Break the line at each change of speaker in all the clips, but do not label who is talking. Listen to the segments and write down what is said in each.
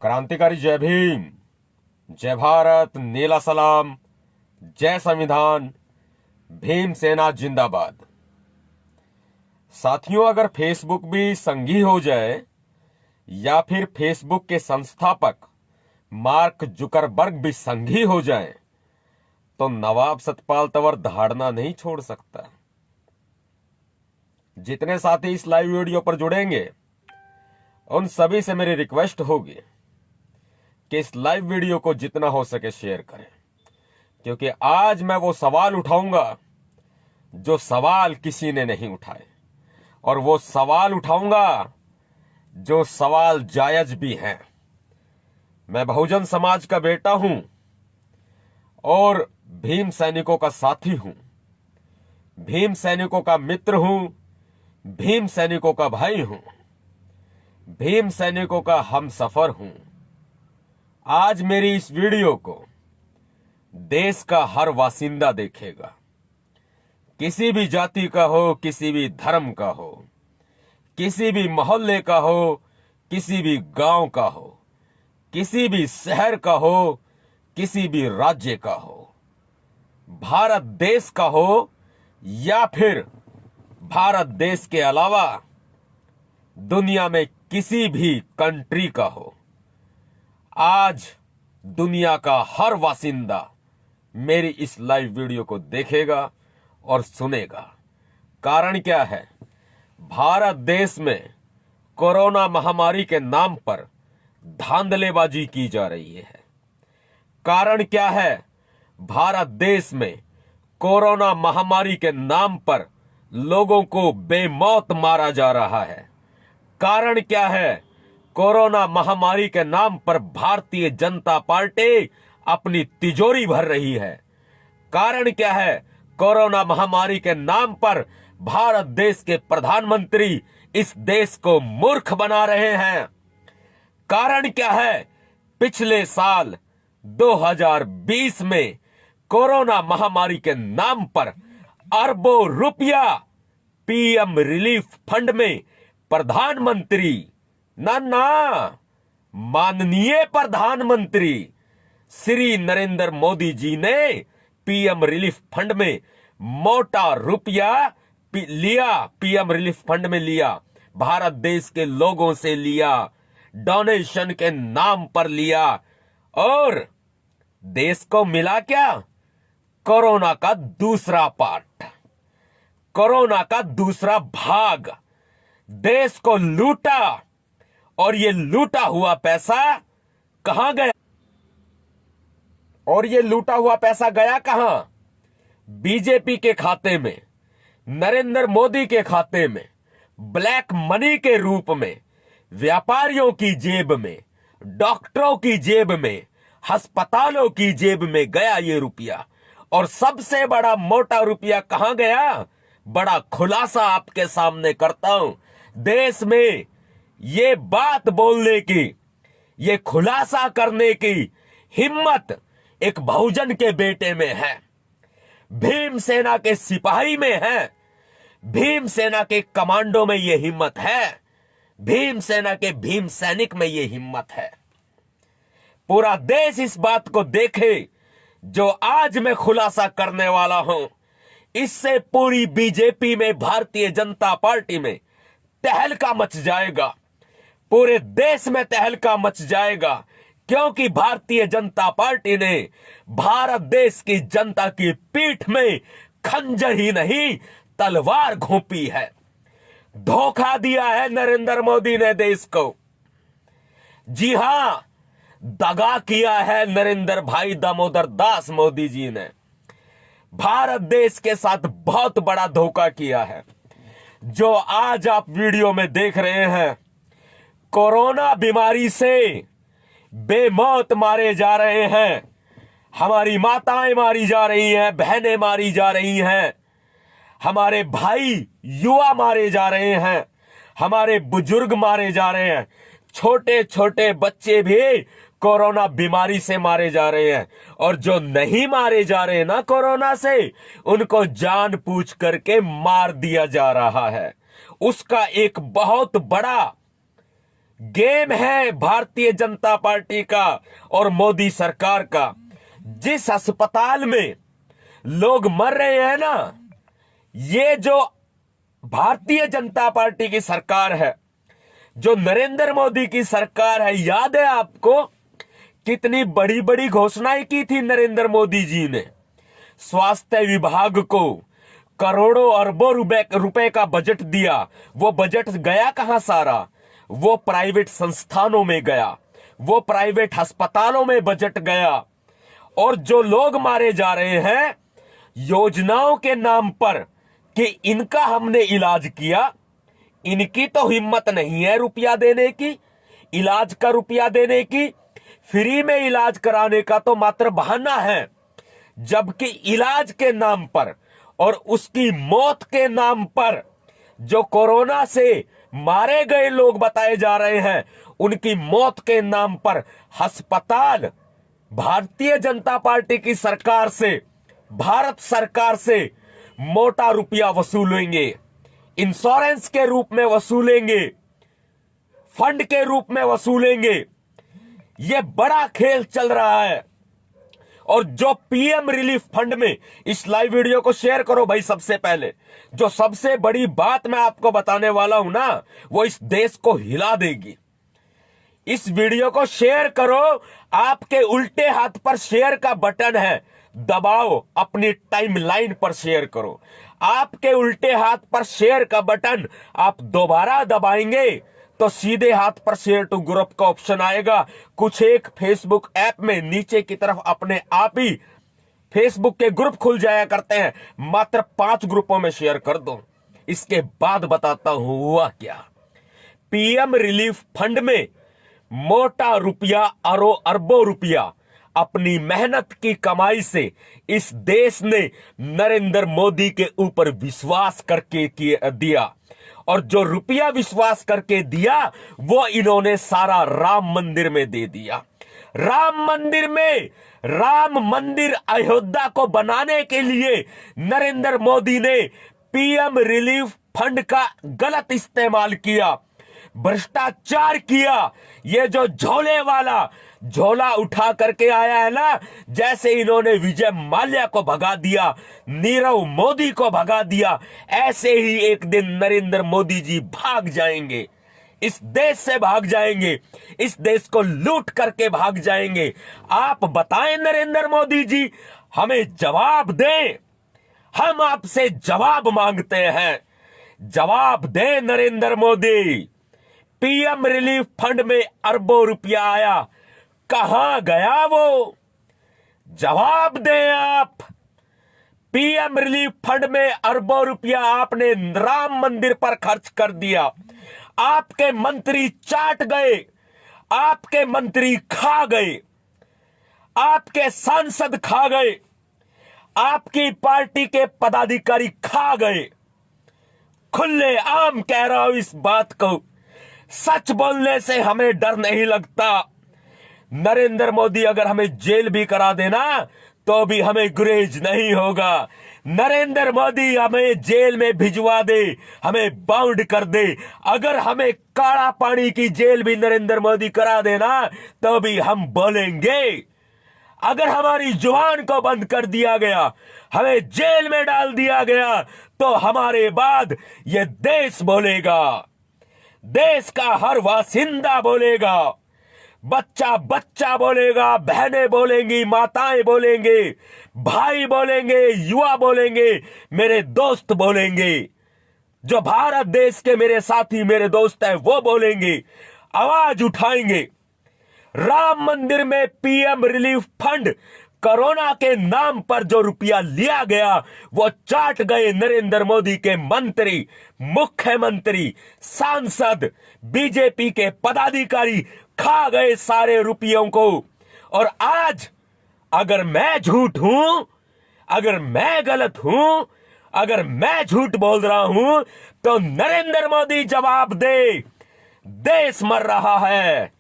क्रांतिकारी जय भीम, जय भारत, नीला सलाम, जय संविधान, भीम सेना जिंदाबाद। साथियों, अगर फेसबुक भी संघी हो जाए या फिर फेसबुक के संस्थापक मार्क जुकरबर्ग भी संघी हो जाए तो नवाब सतपाल तंवर धाड़ना नहीं छोड़ सकता। जितने साथी इस लाइव वीडियो पर जुड़ेंगे उन सभी से मेरी रिक्वेस्ट होगी कि इस लाइव वीडियो को जितना हो सके शेयर करें, क्योंकि आज मैं वो सवाल उठाऊंगा जो सवाल किसी ने नहीं उठाए, और वो सवाल उठाऊंगा जो सवाल जायज भी हैं। मैं बहुजन समाज का बेटा हूं और भीम सैनिकों का साथी हूं, भीम सैनिकों का मित्र हूं, भीम सैनिकों का भाई हूं, भीम सैनिकों का हमसफर हूं। आज मेरी इस वीडियो को देश का हर वासिंदा देखेगा, किसी भी जाति का हो, किसी भी धर्म का हो, किसी भी मोहल्ले का हो, किसी भी गांव का हो, किसी भी शहर का हो, किसी भी राज्य का हो, भारत देश का हो या फिर भारत देश के अलावा दुनिया में किसी भी कंट्री का हो। आज दुनिया का हर वासिंदा मेरी इस लाइव वीडियो को देखेगा और सुनेगा। कारण क्या है? भारत देश में कोरोना महामारी के नाम पर धांधलेबाजी की जा रही है। कारण क्या है? भारत देश में कोरोना महामारी के नाम पर लोगों को बेमौत मारा जा रहा है। कारण क्या है? कोरोना महामारी के नाम पर भारतीय जनता पार्टी अपनी तिजोरी भर रही है। कारण क्या है? कोरोना महामारी के नाम पर भारत देश के प्रधानमंत्री इस देश को मूर्ख बना रहे हैं। कारण क्या है? पिछले साल 2020 में कोरोना महामारी के नाम पर अरबों रुपया पीएम रिलीफ फंड में प्रधानमंत्री माननीय प्रधानमंत्री श्री नरेंद्र मोदी जी ने पीएम रिलीफ फंड में मोटा रुपया लिया, पीएम रिलीफ फंड में लिया, भारत देश के लोगों से लिया, डोनेशन के नाम पर लिया, और देश को मिला क्या? कोरोना का दूसरा पार्ट, कोरोना का दूसरा भाग। देश को लूटा, और ये लूटा हुआ पैसा कहां गया? और ये लूटा हुआ पैसा गया कहां? बीजेपी के खाते में, नरेंद्र मोदी के खाते में, ब्लैक मनी के रूप में, व्यापारियों की जेब में, डॉक्टरों की जेब में, अस्पतालों की जेब में गया ये रुपया। और सबसे बड़ा मोटा रुपया कहां गया? बड़ा खुलासा आपके सामने करता हूं। देश में ये बात बोलने की, ये खुलासा करने की हिम्मत एक बहुजन के बेटे में है, भीम सेना के सिपाही में है, भीम सेना के कमांडो में ये हिम्मत है, भीम सेना के भीम सैनिक में ये हिम्मत है। पूरा देश इस बात को देखे जो आज मैं खुलासा करने वाला हूं। इससे पूरी बीजेपी में, भारतीय जनता पार्टी में तहलका मच जाएगा, पूरे देश में तहलका मच जाएगा, क्योंकि भारतीय जनता पार्टी ने भारत देश की जनता की पीठ में खंजर ही नहीं तलवार घोंपी है। धोखा दिया है नरेंद्र मोदी ने देश को। जी हां, दगा किया है नरेंद्र भाई दामोदर दास मोदी जी ने। भारत देश के साथ बहुत बड़ा धोखा किया है। जो आज आप वीडियो में देख रहे हैं, कोरोना बीमारी से बेमौत मारे जा रहे हैं, हमारी माताएं मारी जा रही हैं, बहनें मारी जा रही हैं, हमारे भाई युवा मारे जा रहे हैं, हमारे बुजुर्ग मारे जा रहे हैं, छोटे छोटे बच्चे भी कोरोना बीमारी से मारे जा रहे हैं। और जो नहीं मारे जा रहे ना कोरोना से, उनको जान पूछ करके मार दिया जा रहा है। उसका एक बहुत बड़ा गेम है भारतीय जनता पार्टी का और मोदी सरकार का। जिस अस्पताल में लोग मर रहे हैं ना, ये जो भारतीय जनता पार्टी की सरकार है, जो नरेंद्र मोदी की सरकार है, याद है आपको कितनी बड़ी बड़ी घोषणाएं की थी नरेंद्र मोदी जी ने। स्वास्थ्य विभाग को करोड़ों अरबों रुपए का बजट दिया। वो बजट गया कहां सारा? वो प्राइवेट संस्थानों में गया, वो प्राइवेट अस्पतालों में बजट गया। और जो लोग मारे जा रहे हैं योजनाओं के नाम पर कि इनका हमने इलाज किया, इनकी तो हिम्मत नहीं है रुपया देने की, इलाज का रुपया देने की। फ्री में इलाज कराने का तो मात्र बहाना है, जबकि इलाज के नाम पर और उसकी मौत के नाम पर जो कोरोना से मारे गए लोग बताए जा रहे हैं, उनकी मौत के नाम पर अस्पताल भारतीय जनता पार्टी की सरकार से, भारत सरकार से मोटा रुपया वसूलेंगे, इंश्योरेंस के रूप में वसूलेंगे, फंड के रूप में वसूलेंगे। यह बड़ा खेल चल रहा है। और जो पीएम रिलीफ फंड में, इस लाइव वीडियो को शेयर करो भाई। सबसे पहले जो सबसे बड़ी बात मैं आपको बताने वाला हूं ना, वो इस देश को हिला देगी। इस वीडियो को शेयर करो। आपके उल्टे हाथ पर शेयर का बटन है, दबाओ, अपनी टाइमलाइन पर शेयर करो। आपके उल्टे हाथ पर शेयर का बटन आप दोबारा दबाएंगे तो सीधे हाथ पर शेयर टू ग्रुप का ऑप्शन आएगा। कुछ एक फेसबुक ऐप में नीचे की तरफ अपने आप ही फेसबुक के ग्रुप खुल जाया करते हैं, मात्र 5 ग्रुपों में शेयर कर दो। इसके बाद बताता हूं हुआ क्या। पीएम रिलीफ फंड में मोटा रुपया, अरबों रुपया अपनी मेहनत की कमाई से इस देश ने नरेंद्र मोदी के ऊपर विश्वास करके दिया। और जो रुपया विश्वास करके दिया वो इन्होंने सारा राम मंदिर में दे दिया। राम मंदिर अयोध्या को बनाने के लिए नरेंद्र मोदी ने पीएम रिलीफ फंड का गलत इस्तेमाल किया, भ्रष्टाचार किया। ये जो झोले वाला झोला उठा करके आया है ना, जैसे इन्होंने विजय माल्या को भगा दिया, नीरव मोदी को भगा दिया, ऐसे ही एक दिन नरेंद्र मोदी जी भाग जाएंगे, इस देश से भाग जाएंगे, इस देश को लूट करके भाग जाएंगे। आप बताएं नरेंद्र मोदी जी, हमें जवाब दें। हम आपसे जवाब मांगते हैं, जवाब दें Narendra Modi. PM relief fund में अरबों रुपया आया, कहां गया वो? जवाब दें आप। पीएम रिलीफ फंड में अरबों रुपया आपने राम मंदिर पर खर्च कर दिया। आपके मंत्री चाट गए, आपके मंत्री खा गए, आपके सांसद खा गए, आपकी पार्टी के पदाधिकारी खा गए। खुले आम कह रहा हूं इस बात को, सच बोलने से हमें डर नहीं लगता। नरेंद्र मोदी अगर हमें जेल भी करा देना तो भी हमें गुरेज नहीं होगा। नरेंद्र मोदी हमें जेल में भिजवा दे, हमें बाउंड कर दे, अगर हमें काला पानी की जेल भी नरेंद्र मोदी करा देना तो भी हम बोलेंगे। अगर हमारी जुबान को बंद कर दिया गया, हमें जेल में डाल दिया गया, तो हमारे बाद यह देश बोलेगा, देश का हर वासिंदा बोलेगा, बच्चा बच्चा बोलेगा, बहनें बोलेंगी, माताएं बोलेंगे, भाई बोलेंगे, युवा बोलेंगे, मेरे दोस्त बोलेंगे, जो भारत देश के मेरे साथी मेरे दोस्त हैं वो बोलेंगे, आवाज उठाएंगे। राम मंदिर में पीएम रिलीफ फंड, कोरोना के नाम पर जो रुपया लिया गया वो चाट गए नरेंद्र मोदी के मंत्री, मुख्यमंत्री, सांसद, बीजेपी के पदाधिकारी खा गए सारे रुपयों को। और आज अगर मैं झूठ हूं, अगर मैं गलत हूं, अगर मैं झूठ बोल रहा हूं तो नरेंद्र मोदी जवाब दे। देश मर रहा है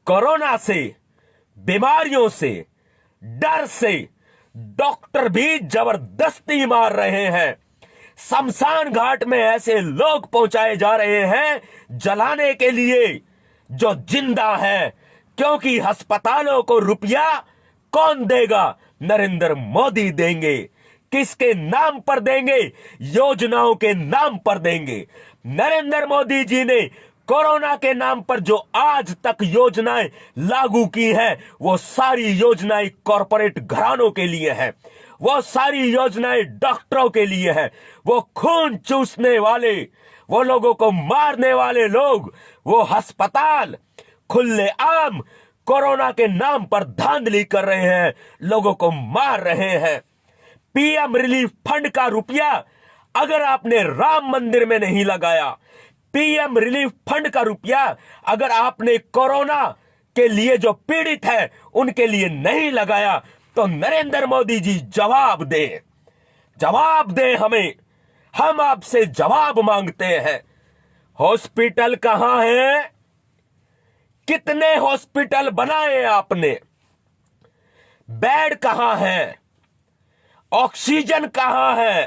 कोरोना से, बीमारियों से, डर से, डॉक्टर भी जबरदस्ती मार रहे हैं। शमशान घाट में ऐसे लोग पहुंचाए जा रहे हैं जलाने के लिए जो जिंदा है, क्योंकि अस्पतालों को रुपया कौन देगा? नरेंद्र मोदी देंगे। किसके नाम पर देंगे? योजनाओं के नाम पर देंगे। नरेंद्र मोदी जी ने कोरोना के नाम पर जो आज तक योजनाएं लागू की हैं, वो सारी योजनाएं कॉरपोरेट घरानों के लिए हैं। वो सारी योजनाएं डॉक्टरों के लिए हैं। वो खून चूसने वाले, वो लोगों को मारने वाले लोग, वो अस्पताल खुले आम कोरोना के नाम पर धांधली कर रहे हैं, लोगों को मार रहे हैं। पीएम रिलीफ फंड का रुपया अगर आपने राम मंदिर में नहीं लगाया, पीएम रिलीफ फंड का रुपया अगर आपने कोरोना के लिए जो पीड़ित है उनके लिए नहीं लगाया, तो नरेंद्र मोदी जी जवाब दे, जवाब दे हमें। हम आपसे जवाब मांगते हैं। हॉस्पिटल कहां है? कितने हॉस्पिटल बनाए आपने? बेड कहां है? ऑक्सीजन कहां है?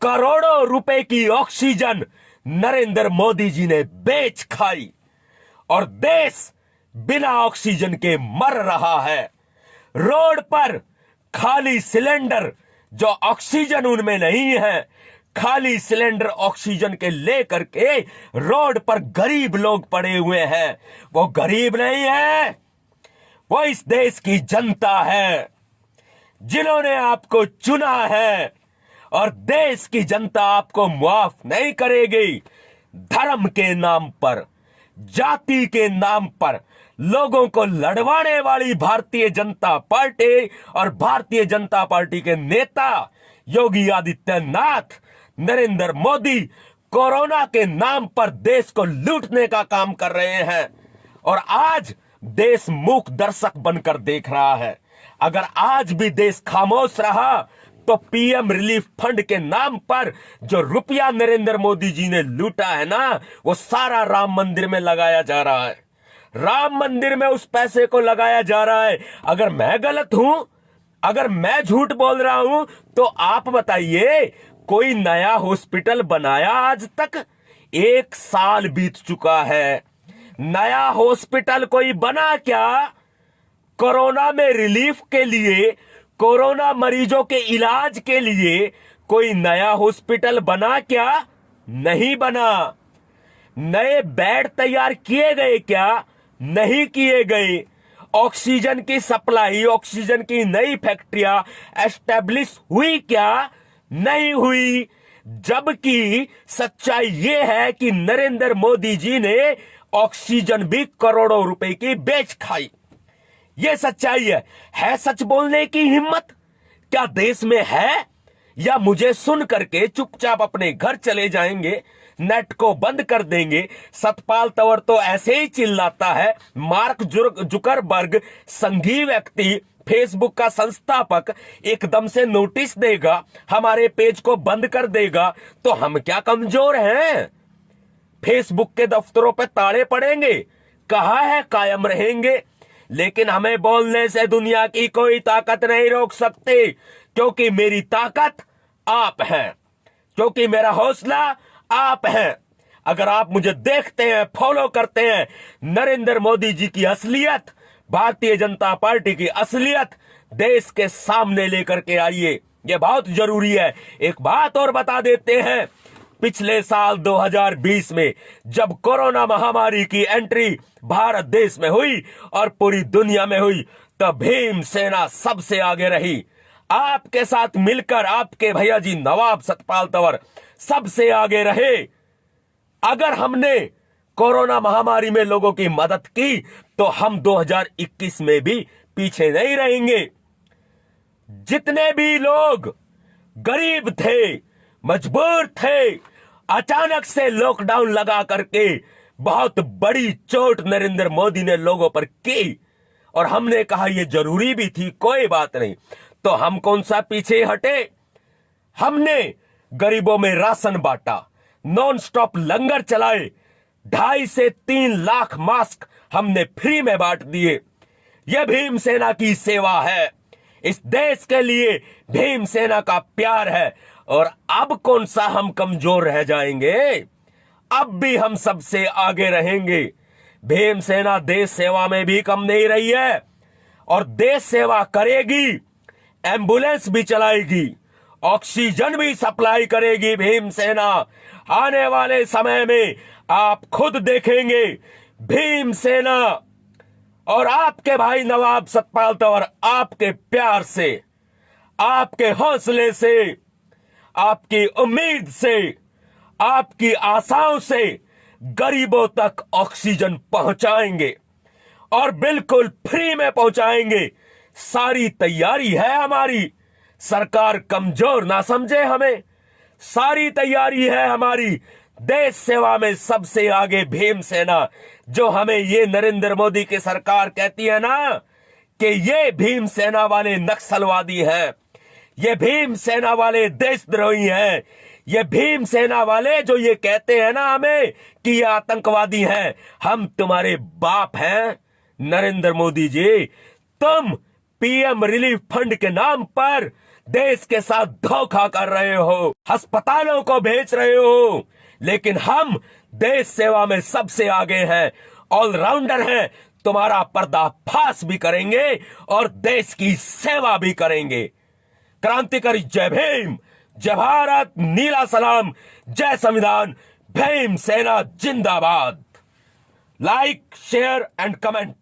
करोड़ों रुपए की ऑक्सीजन नरेंद्र मोदी जी ने बेच खाई और देश बिना ऑक्सीजन के मर रहा है। रोड पर खाली सिलेंडर, जो ऑक्सीजन उनमें नहीं है, खाली सिलेंडर ऑक्सीजन के लेकर के रोड पर गरीब लोग पड़े हुए हैं। वो गरीब नहीं है, वो इस देश की जनता है जिन्होंने आपको चुना है, और देश की जनता आपको माफ नहीं करेगी। धर्म के नाम पर, जाति के नाम पर लोगों को लड़वाने वाली भारतीय जनता पार्टी और भारतीय जनता पार्टी के नेता योगी आदित्यनाथ, नरेंद्र मोदी कोरोना के नाम पर देश को लूटने का काम कर रहे हैं, और आज देश मूक दर्शक बनकर देख रहा है। अगर आज भी देश खामोश रहा तो पीएम रिलीफ फंड के नाम पर जो रुपया नरेंद्र मोदी जी ने लूटा है ना, वो सारा राम मंदिर में लगाया जा रहा है। राम मंदिर में उस पैसे को लगाया जा रहा है। अगर मैं गलत हूं, अगर मैं झूठ बोल रहा हूं, तो आप बताइए, कोई नया हॉस्पिटल बनाया आज तक? 1 साल बीत चुका है, नया हॉस्पिटल कोई बना क्या? कोरोना में रिलीफ के लिए, कोरोना मरीजों के इलाज के लिए कोई नया हॉस्पिटल बना क्या? नहीं बना। नए बेड तैयार किए गए क्या? नहीं किए गए। ऑक्सीजन की सप्लाई, ऑक्सीजन की नई फैक्ट्रियां एस्टेब्लिश हुई क्या? नहीं हुई। जबकि सच्चाई यह है कि नरेंद्र मोदी जी ने ऑक्सीजन भी करोड़ों रुपए की बेच खाई। यह सच्चाई है सच बोलने की हिम्मत क्या देश में है? या मुझे सुन करके चुपचाप अपने घर चले जाएंगे, नेट को बंद कर देंगे? सतपाल तंवर तो ऐसे ही चिल्लाता है। मार्क जुकरबर्ग, संघीय व्यक्ति, फेसबुक का संस्थापक, एकदम से नोटिस देगा, हमारे पेज को बंद कर देगा, तो हम क्या कमजोर हैं? फेसबुक के दफ्तरों पे ताले पड़ेंगे, कहा है कायम रहेंगे, लेकिन हमें बोलने से दुनिया की कोई ताकत नहीं रोक सकती, क्योंकि मेरी ताकत आप हैं, क्योंकि मेरा हौसला आप हैं। अगर आप मुझे देखते हैं, फॉलो करते हैं, नरेंद्र मोदी जी की असलियत, भारतीय जनता पार्टी की असलियत देश के सामने लेकर के आइए, यह बहुत जरूरी है। एक बात और बता देते हैं, पिछले साल 2020 में जब कोरोना महामारी की एंट्री भारत देश में हुई और पूरी दुनिया में हुई, तब भीम सेना सबसे आगे रही। आपके साथ मिलकर आपके भैया जी नवाब सतपाल तंवर सबसे आगे रहे। अगर हमने कोरोना महामारी में लोगों की मदद की, तो हम 2021 में भी पीछे नहीं रहेंगे। जितने भी लोग गरीब थे, मजबूर थे, अचानक से लॉकडाउन लगा करके बहुत बड़ी चोट नरेंद्र मोदी ने लोगों पर की, और हमने कहा यह जरूरी भी थी, कोई बात नहीं, तो हम कौन सा पीछे हटे? हमने गरीबों में राशन बांटा, नॉन स्टॉप लंगर चलाए, 2.5 से 3 लाख मास्क हमने फ्री में बांट दिए। यह भीम सेना की सेवा है, इस देश के लिए भीम सेना का प्यार है। और अब कौन सा हम कमजोर रह जाएंगे? अब भी हम सबसे आगे रहेंगे। भीमसेना देश सेवा में भी कम नहीं रही है और देश सेवा करेगी। एम्बुलेंस भी चलाएगी, ऑक्सीजन भी सप्लाई करेगी भीमसेना। आने वाले समय में आप खुद देखेंगे भीमसेना और आपके भाई नवाब सतपाल तंवर आपके प्यार से, आपके हौसले से, आपकी उम्मीद से, आपकी आशाओं से गरीबों तक ऑक्सीजन पहुंचाएंगे और बिल्कुल फ्री में पहुंचाएंगे। सारी तैयारी है हमारी, सरकार कमजोर ना समझे हमें। सारी तैयारी है हमारी। देश सेवा में सबसे आगे भीमसेना। जो हमें ये नरेंद्र मोदी की सरकार कहती है ना कि ये भीमसेना वाले नक्सलवादी हैं, ये भीमसेना वाले देशद्रोही हैं, ये भीमसेना वाले जो ये कहते हैं ना हमें कि ये आतंकवादी हैं, हम तुम्हारे बाप हैं नरेंद्र मोदी जी। तुम पीएम रिलीफ फंड के नाम पर देश के साथ धोखा कर रहे हो, अस्पतालों को बेच रहे हो, लेकिन हम देश सेवा में सबसे आगे हैं, ऑलराउंडर हैं। तुम्हारा पर्दाफाश भी करेंगे और देश की सेवा भी करेंगे। क्रांतिकारी जय भीम, जय भारत, नीला सलाम, जय संविधान, भीमसेना जिंदाबाद। Like, share and comment.